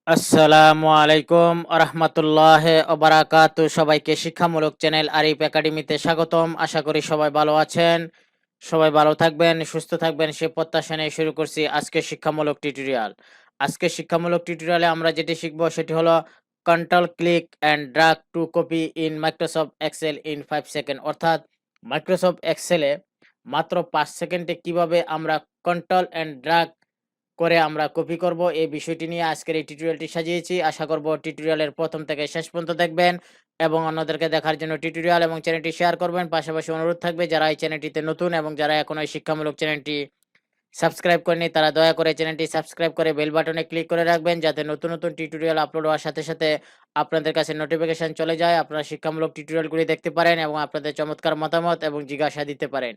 আসসালামু আলাইকুম আরহামাতুল্লাহ ওবারাকাতু। সবাইকে শিক্ষামূলক চ্যানেল আরিফ একাডেমিতে স্বাগতম। আশা করি সবাই ভালো আছেন, সবাই ভালো থাকবেন, সুস্থ থাকবেন সে প্রত্যাশা নিয়ে শুরু করছি আজকের শিক্ষামূলক টিউটোরিয়াল। আজকের শিক্ষামূলক টিউটোরিয়ালে আমরা যেটি শিখব সেটি হলো control click and drag to copy in Microsoft Excel in 5 second. অর্থাৎ মাইক্রোসফট এক্সেলে মাত্র 5 সেকেন্ডে কিভাবে আমরা কন্ট্রোল অ্যান্ড ড্র্যাগ করে আমরা কপি করব, এই বিষয়টি নিয়ে আজকের এই টিউটোরিয়ালটি সাজিয়েছি। আশা করব টিউটোরিয়ালের প্রথম থেকে শেষ পর্যন্ত দেখবেন এবং অন্যদেরকে দেখার জন্য টিউটোরিয়াল এবং চ্যানেলটি শেয়ার করবেন। পাশাপাশি অনুরোধ থাকবে যারা এই চ্যানেলটিতে নতুন এবং যারা এখনো এই শিক্ষামূলক চ্যানেলটি সাবস্ক্রাইব করেনি তারা দয়া করে চ্যানেলটি সাবস্ক্রাইব করে বেল বাটনে ক্লিক করে রাখবেন, যাতে নতুন নতুন টিউটোরিয়াল আপলোড হওয়ার সাথে সাথে আপনাদের কাছে নোটিফিকেশন চলে যায়, আপনারা শিক্ষামূলক টিউটোরিয়ালগুলি দেখতে পারেন এবং আপনাদের চমৎকার মতামত এবং জিজ্ঞাসা দিতে পারেন।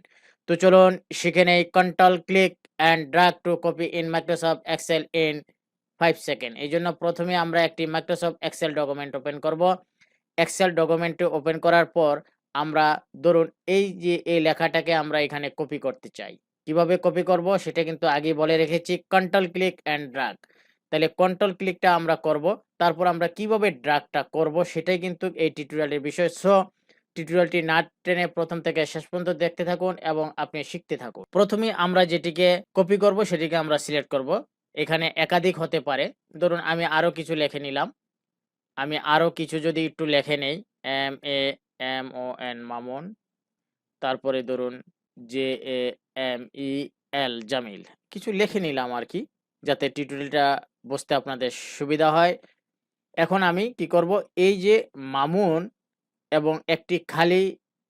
তো চলুন শিখে নেই control click and drag to copy in Microsoft Excel in 5 second. এই জন্য প্রথমে আমরা একটি মাইক্রোসফট এক্সেল ডকুমেন্ট ওপেন করব। এক্সেল ডকুমেন্টটি ওপেন করার পর আমরা ধরুন এই যে এই লেখাটাকে আমরা এখানে কপি করতে চাই। কিভাবে কপি করব সেটা কিন্তু আগেই বলে রেখেছি, কন্ট্রোল ক্লিক অ্যান্ড ড্র্যাগ। তাহলে কন্ট্রোল ক্লিকটা আমরা করব, তারপর আমরা কিভাবে ড্র্যাগটা করব সেটাই কিন্তু এই টিউটোরিয়ালের বিষয়। সো টিউটোরিয়ালটি না টেনে প্রথম থেকে শেষ পর্যন্ত দেখতে থাকুন এবং আপনি শিখতে থাকুন। প্রথমে আমরা যেটিকে কপি করব সেটিকে আমরা সিলেক্ট করব। এখানে একাধিক হতে পারে, ধরুন আমি আরো কিছু লিখে নিলাম। আমি আরো কিছু যদি একটু লিখে নেই, MAMON মামুন, তারপরে ধরুন JAMEL জামিল, কিছু লিখে নিলাম আর কি, যাতে টিউটোরিয়ালটা বুঝতে আপনাদের সুবিধা হয়। এখন আমি কি করব, এই যে মামুন এবং একটি খালি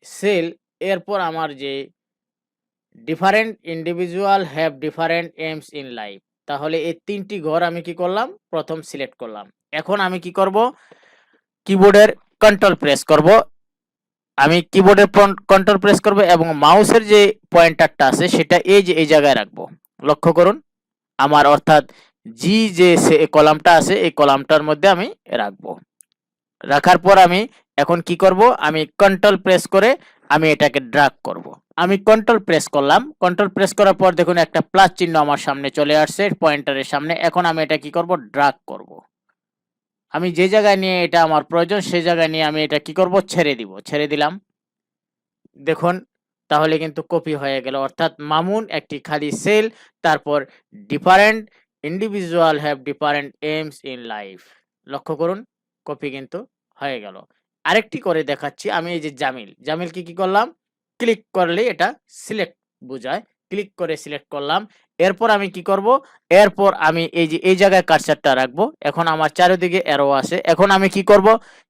সেল, এরপর আমার যে different individual have different aims in life, তাহলে এই তিনটি ঘর আমি কি করলাম, প্রথম সিলেক্ট করলাম। এখন আমি কি করব, কিবোর্ডের কন্ট্রোল প্রেস করব। আমি কিবোর্ডের কন্ট্রোল প্রেস করব এবং মাউসের যে পয়েন্টারটা আছে সেটা এই যে এই জায়গায় রাখবো। লক্ষ্য করুন আমার, অর্থাৎ জি যে কলামটা আছে এই কলামটার মধ্যে আমি রাখবো। রাখার পর আমি এখন কি করব, আমি কন্ট্রোল প্রেস করে আমি এটাকে ড্র্যাগ করব। আমি কন্ট্রোল প্রেস করলাম। কন্ট্রোল প্রেস করার পর দেখুন একটা প্লাস চিহ্ন আমার সামনে চলে আসছে পয়েন্টারের সামনে। এখন আমি এটা কি করব, ড্র্যাগ করব। আমি যে জায়গায় নিয়ে এটা আমার প্রয়োজন সেই জায়গায় নিয়ে আমি এটা কি করব, ছেড়ে দিব। ছেড়ে দিলাম, দেখুন তাহলে কিন্তু কপি হয়ে গেল। অর্থাৎ মামুন একটি খালি সেল, তারপর different individual have different aims in life. লক্ষ্য করুন কপি কিন্তু হয়ে গেল। আরেকটি করে দেখাচ্ছি। আমি এই যে জামিল, জামিলকে কি করলাম, ক্লিক করলে এটা সিলেক্ট বোঝায়, ক্লিক করে সিলেক্ট করলাম। এরপর আমি কি করব, এরপর আমি এই যে এই জায়গায় কার্সারটা রাখবো। এখন আমার চারিদিকে অ্যারো আছে। এখন আমি কি করব,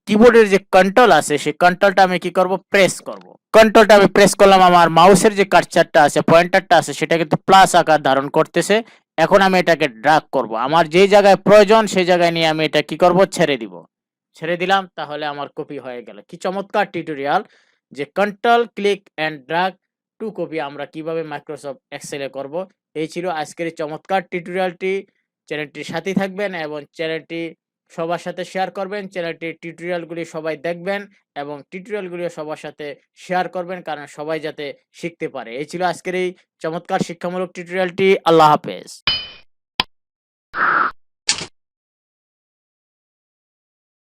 কিবোর্ডের যে কন্ট্রোল আছে সেই কন্ট্রোলটা আমি কি করব, প্রেস করব। কন্ট্রোলটা আমি প্রেস করলাম, আমার মাউসের যে কার্সারটা আছে পয়েন্টারটা আছে সেটা কিন্তু প্লাস আকার ধারণ করতেছে। এখন আমি এটাকে ড্র্যাগ করব, আমার যে জায়গায় প্রয়োজন সেই জায়গায় নিয়ে আমি এটা কি করব, ছেড়ে দিব। ছেড়ে দিলাম, তাহলে আমার কপি হয়ে গেল। কি চমৎকার টিউটোরিয়াল, যে control click and drag to copy আমরা কিভাবে মাইক্রোসফট এক্সেলে করব। এই ছিল আজকের এই চমৎকার টিউটোরিয়ালটি। চ্যানেলটির সাথেই থাকবেন এবং চ্যানেলটি সবার সাথে শেয়ার করবেন। চ্যানেলটির টিউটোরিয়ালগুলি সবাই দেখবেন এবং টিউটোরিয়ালগুলি সবার সাথে শেয়ার করবেন, কারণ সবাই যাতে শিখতে পারে। এই ছিল আজকের এই চমৎকার শিক্ষামূলক টিউটোরিয়ালটি। আল্লাহ হাফেজ।